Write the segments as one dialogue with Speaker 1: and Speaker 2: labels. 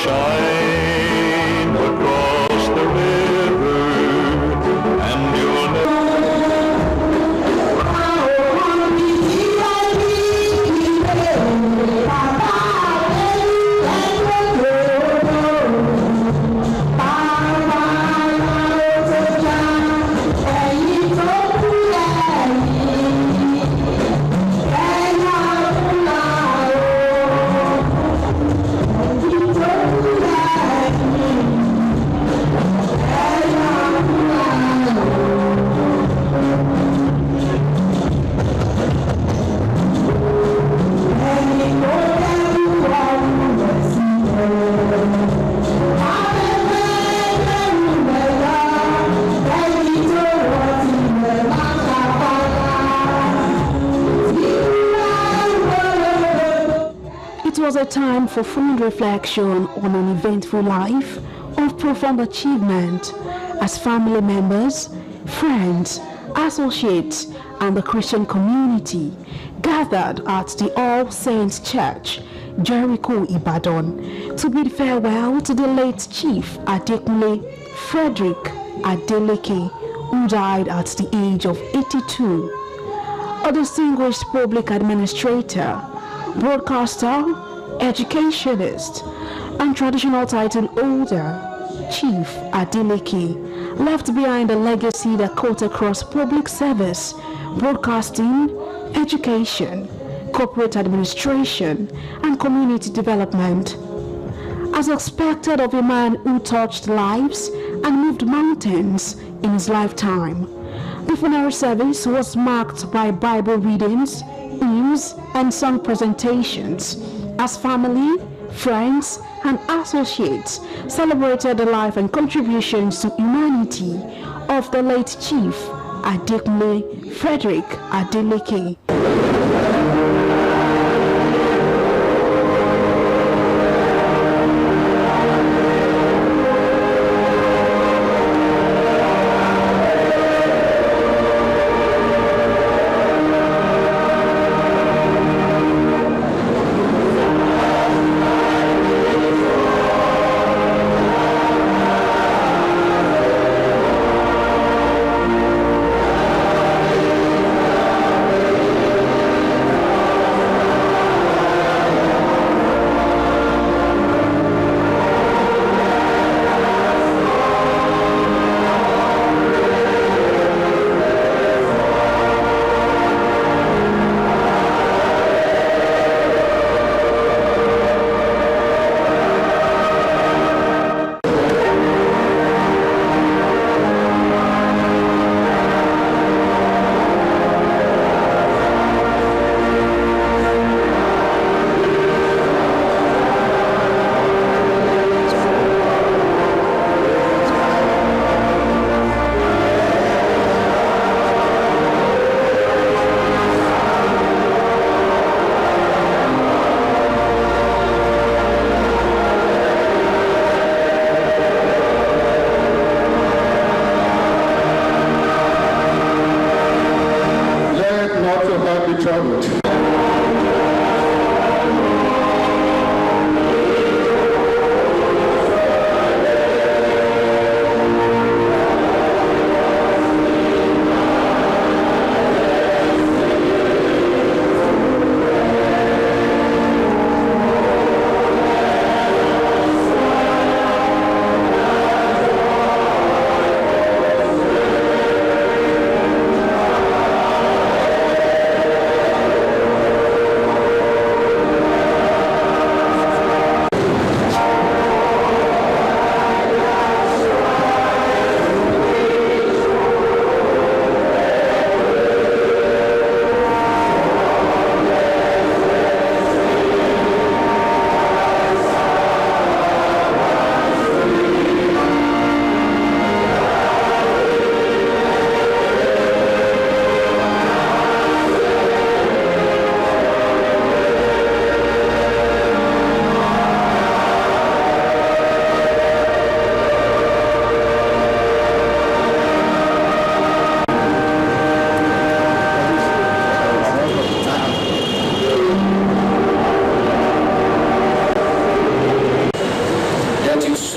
Speaker 1: shine across the river, and you'll never.
Speaker 2: It was a time for fond reflection on an eventful life of profound achievement as family members, friends, associates, and the Christian community gathered at the All Saints Church, Jericho, Ibadan, to bid farewell to the late Chief Adekunle Frederick Adeleke, who died at the age of 82. A distinguished public administrator, broadcaster, educationist, and traditional title holder, Chief Adeleke left behind a legacy that cut across public service, broadcasting, education, corporate administration, and community development. As expected of a man who touched lives and moved mountains in his lifetime, the funeral service was marked by Bible readings, hymns, and song presentations as family, friends, and associates celebrated the life and contributions to humanity of the late Chief Adekunle Frederick Adeleke.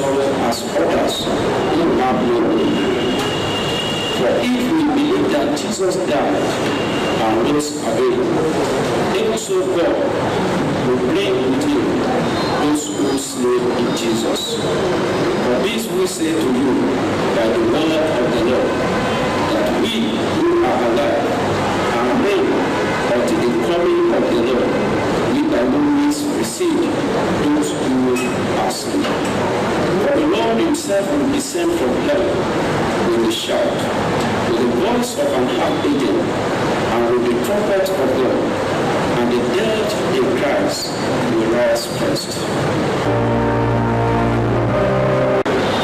Speaker 3: sorrow as others who have no hope. For if we believe that Jesus died and rose again, even so God will bring with him those who sleep in Jesus. For this we say to you by the word of the Lord, that we who are alive and reign until the coming of the Lord, we by no means receive those who are asleep. For the Lord himself will descend from heaven with a shout, with the voice of an archangel, and with the trumpet of God, and the dead in Christ will rise first.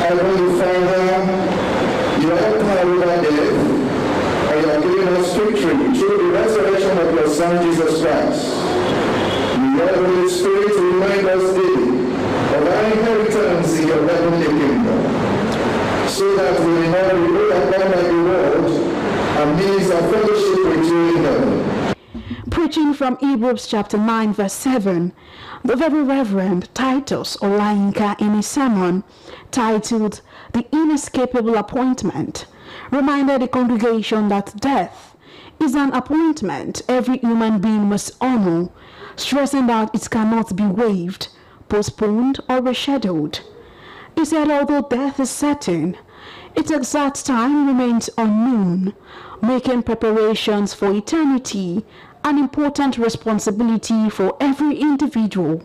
Speaker 4: Heavenly Father, you have power over death, and you have given us victory through the resurrection of your Son Jesus Christ. The Holy Spirit remind us daily of our inheritance in your heavenly kingdom, so that we may not be overcome by the world and means of fellowship with you in heaven.
Speaker 2: Preaching from Hebrews chapter 9 verse 7, the very Reverend Titus Olayinka, in his sermon titled The Inescapable Appointment, reminded the congregation that death is an appointment every human being must honor, stressing that it cannot be waived, postponed, or rescheduled. He said although death is certain, its exact time remains unknown, making preparations for eternity an important responsibility for every individual.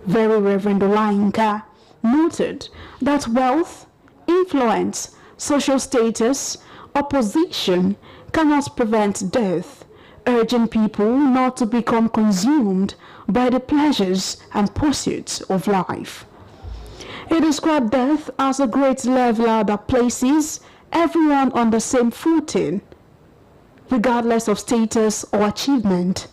Speaker 2: Very Reverend Olayinka noted that wealth, influence, social status, or position cannot prevent death, urging people not to become consumed by the pleasures and pursuits of life. He described death as a great leveler that places everyone on the same footing, regardless of status or achievement.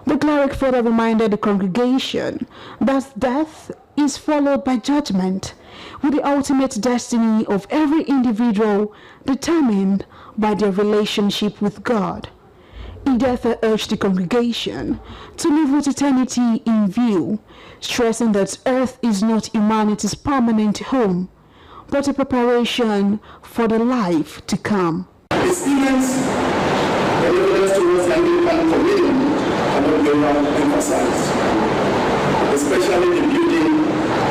Speaker 2: The cleric further reminded the congregation that death is followed by judgment, with the ultimate destiny of every individual determined by their relationship with God. He therefore urged the congregation to live with eternity in view, stressing that earth is not humanity's permanent home, but a preparation for the life to come.
Speaker 4: Experience the evidence towards Anglican communion cannot be emphasized, especially the building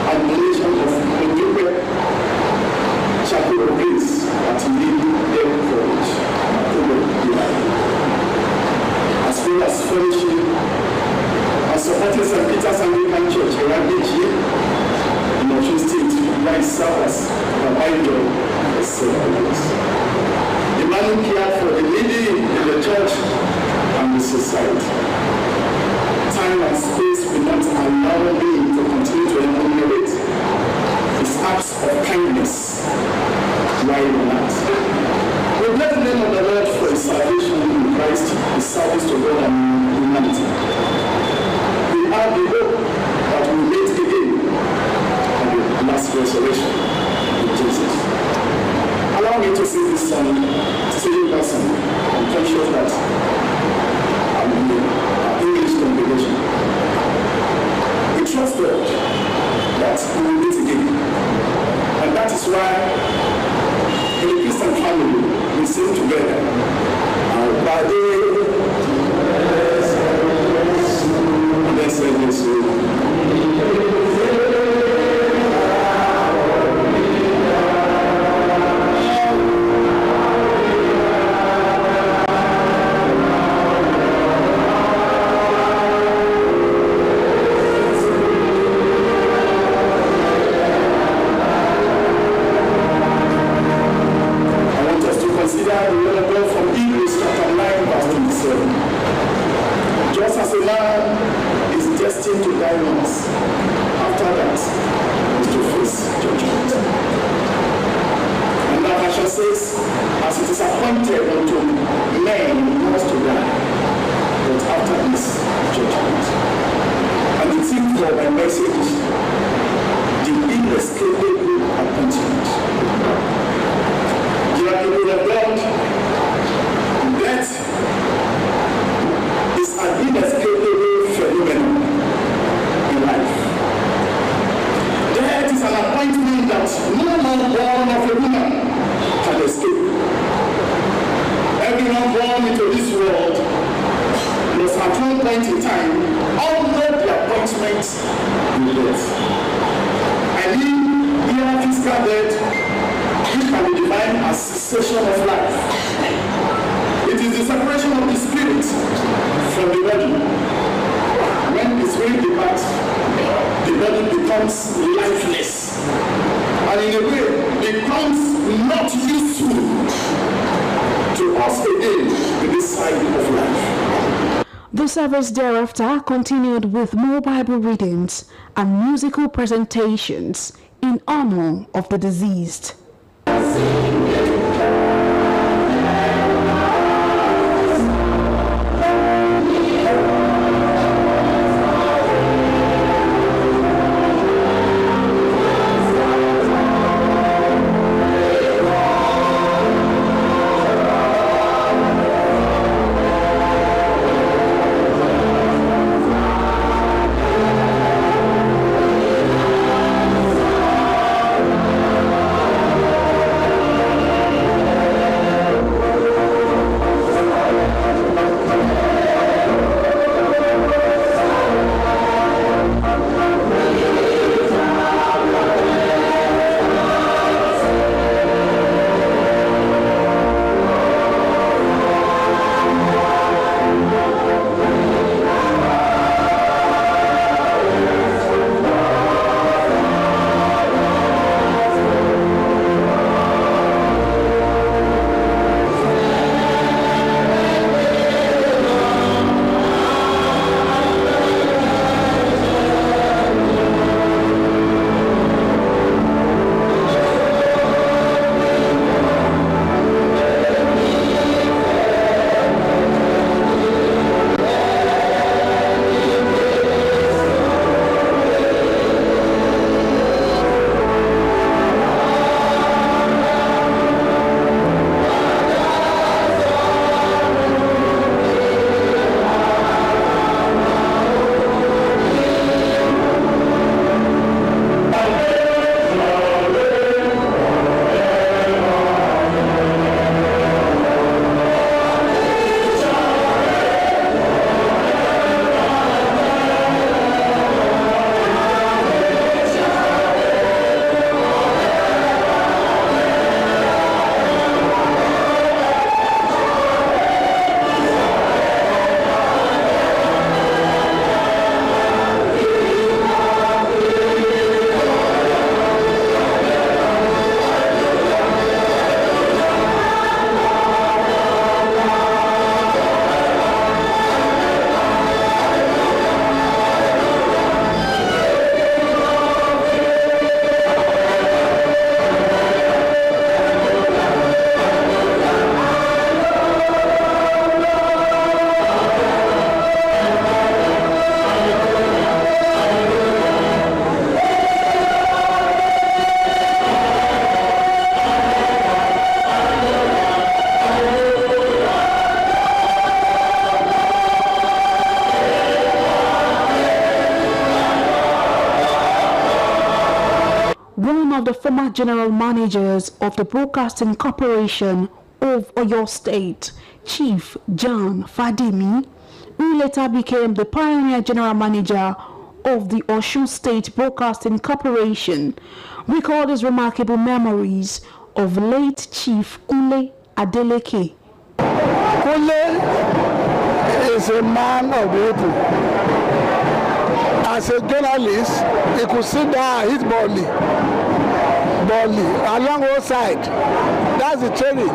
Speaker 4: and donation of Odupe Chapel of Grace at Lead Dale College, as well as fellowship and supporting St. Peter's Anglican Church around each year in Osun State, where it serves as a idol for several years. The man cared for the needy in the church and the society. Time and space will not allow me to continue to enumerate his acts of kindness while on earth. We bless the name of the Lord for his salvation in Christ, his service to God and humanity. We have the hope that we will meet again at the last resurrection with Jesus. Allow me to sing this song, singing that song. I'm conscious that I'm in the English congregation. We trust God that we will meet again. And that is why in the Christian family we sing together. I want us to consider the word of God from Hebrews chapter 9 verse 27. no man born of a woman can escape. Everyone born into this world must at one point in time honor the appointment in death. I mean, here physical death, which can be defined as cessation of life. It is the separation of the spirit from the body. When the spirit departs, the body becomes lifeless, and in a way becomes not useful to us again in this side of life.
Speaker 2: The service thereafter continued with more Bible readings and musical presentations in honor of the deceased. The former general managers of the Broadcasting Corporation of Oyo State, Chief John Fadimi, who later became the pioneer general manager of the Osun State Broadcasting Corporation, recalled his remarkable memories of late Chief Adekunle Adeleke.
Speaker 5: Kunle is a man of the people. As a journalist, he could sit down and hit along all sides. That's the training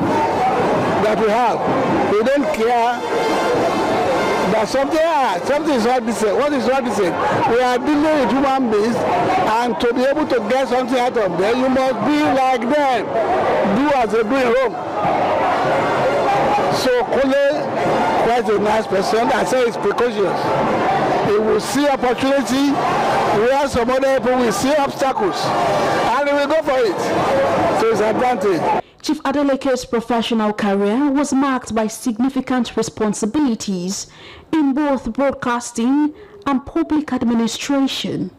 Speaker 5: that we have. We don't care that something is not decent. What is not decent? We are dealing with human beings, and to be able to get something out of them, you must be like them. Do as they do at home. So Kunle, quite a nice person. I say he's precocious. He will see opportunity where some other people will see obstacles, and he will go for it to his advantage.
Speaker 2: Chief Adeleke's professional career was marked by significant responsibilities in both broadcasting and public administration.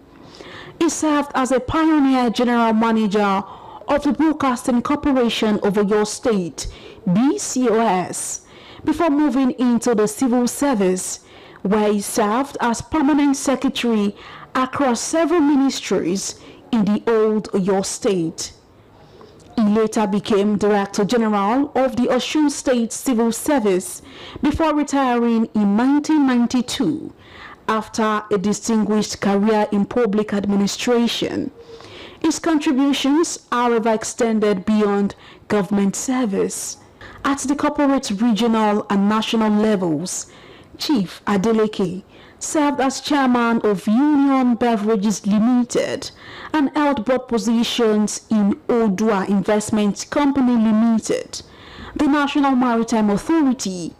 Speaker 2: He served as a pioneer general manager of the Broadcasting Corporation of Oyo State, BCOS, before moving into the civil service, where he served as permanent secretary across several ministries in the old Oyo State. He later became Director General of the Osun State Civil Service before retiring in 1992 after a distinguished career in public administration. His contributions, however, extended beyond government service. At the corporate, regional, and national levels, Chief Adeleke served as chairman of Union Beverages Limited and held board positions in Odua Investment Company Limited, the National Maritime Authority,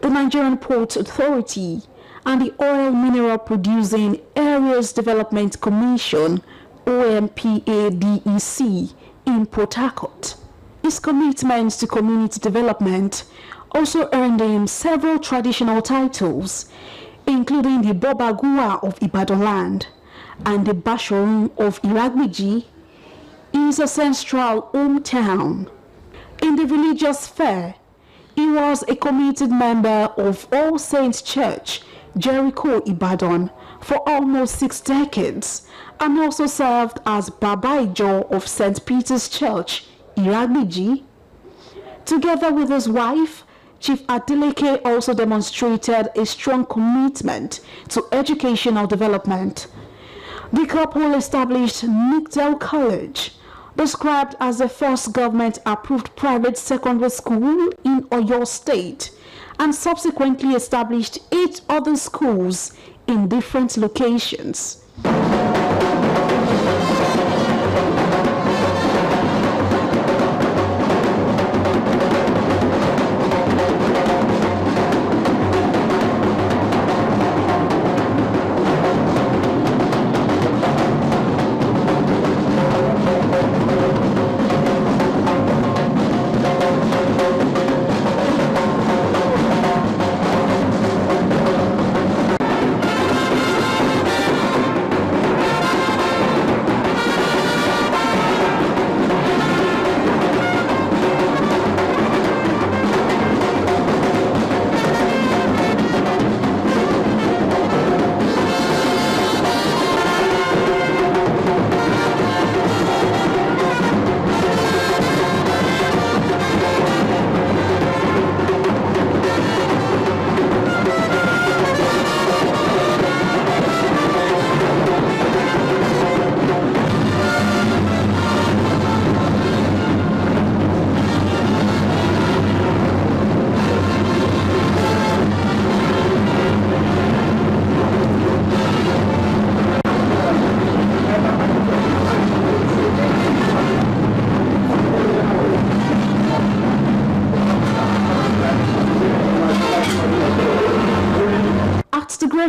Speaker 2: the Nigerian Ports Authority, and the Oil Mineral Producing Areas Development Commission, OMPADEC, in Port Harcourt. His commitment to community development also earned him several traditional titles, including the Bobagua of Ibadan land and the Bashorun of Iragbiji, his ancestral hometown. In the religious sphere, he was a committed member of All Saints Church, Jericho, Ibadan, for almost 6 decades, and also served as Baba Ijo of St. Peter's Church, Iragbiji. Together with his wife, Chief Adeleke also demonstrated a strong commitment to educational development. The couple established Migdal College, described as the first government-approved private secondary school in Oyo State, and subsequently established 8 other schools in different locations.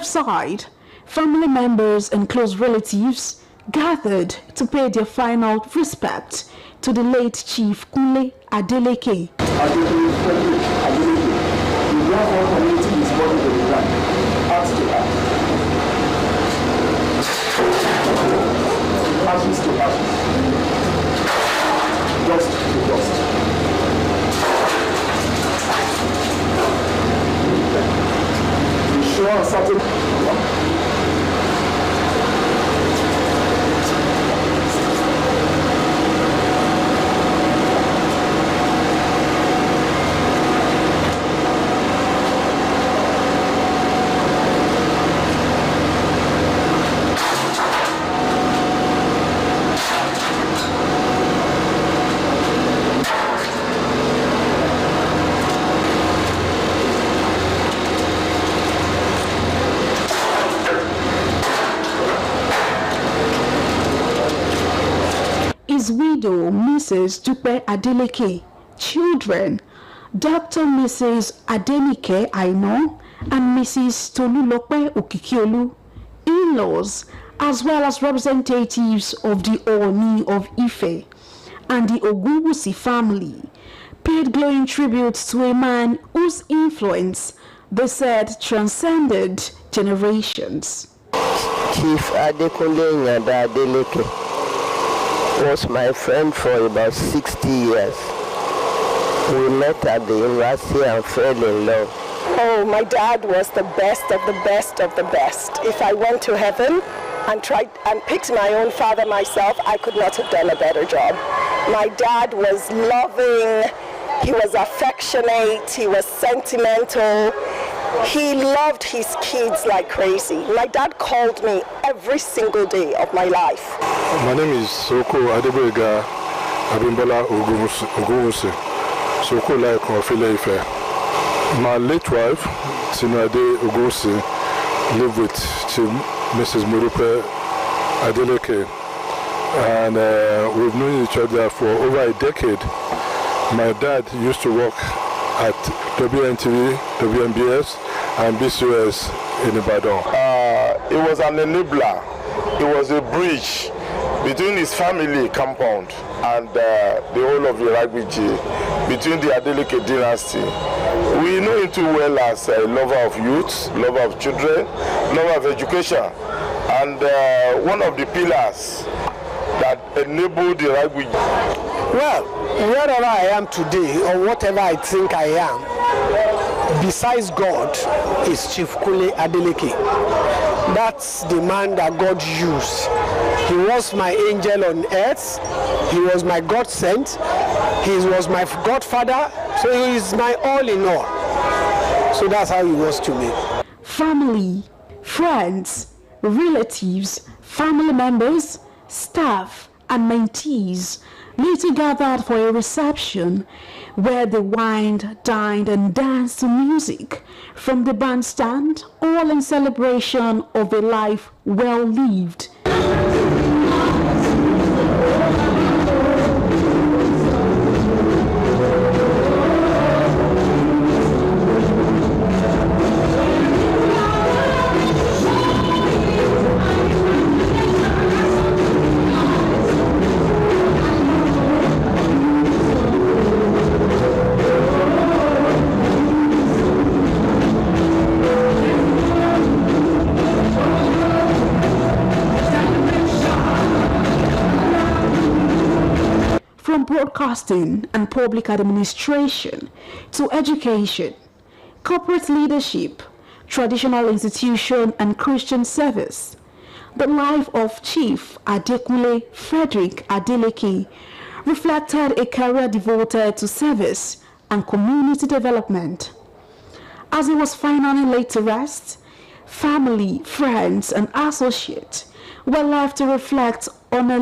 Speaker 2: Side, family members and close relatives gathered to pay their final respect to the late Chief Adekunle Adeleke.
Speaker 4: Adekunle Frederick Adeleke, the therefore committing his body to the ground, heart to heart, ashes to ashes, dust to dust. We sure are certain.
Speaker 2: His widow, Mrs. Dupe Adeleke, children, Dr. Mrs. Adenike Aino and Mrs. Tolulope Okikiolu, in-laws, as well as representatives of the Ooni of Ife and the Ogunwusi family, paid glowing tribute to a man whose influence, they said, transcended generations.
Speaker 6: Chief Adekunle Adeleke was my friend for about 60 years. We met at the university and fell in love.
Speaker 7: Oh, my dad was the best of the best of the best. If I went to heaven and tried and picked my own father myself, I could not have done a better job. My dad was loving, he was affectionate, he was sentimental. He loved his kids like crazy. My dad called me every single day of my life.
Speaker 8: My name is Soko Adebega Abimbola Ogunwusi. Soko like Ofile Ife. My late wife, Tinade Ogunwusi, lived with Mrs. Murupe Adeleke, and we've known each other for over a decade. My dad used to work at WNTV, WNBS, and BCOS in Ibadan.
Speaker 9: It was an enabler. It was a bridge between his family compound and the whole of Iragwiji, between the Adeleke dynasty. We know him too well as a lover of youth, lover of children, lover of education, and one of the pillars that enabled the Iragwiji.
Speaker 5: Well, wherever I am today, or whatever I think I am, besides God, is Chief Kule Adeleke. That's the man that God used. He was my angel on earth. He was my God sent. He was my godfather. So he is my all in all. So that's how he was to me.
Speaker 2: Family, friends, relatives, family members, staff, and mentees later gathered for a reception where they wined, dined, and danced to music from the bandstand, all in celebration of a life well lived. From broadcasting and public administration to education, corporate leadership, traditional institution, and Christian service, the life of Chief Adekunle Frederick Adeleke reflected a career devoted to service and community development. As he was finally laid to rest, family, friends, and associates were left to reflect on a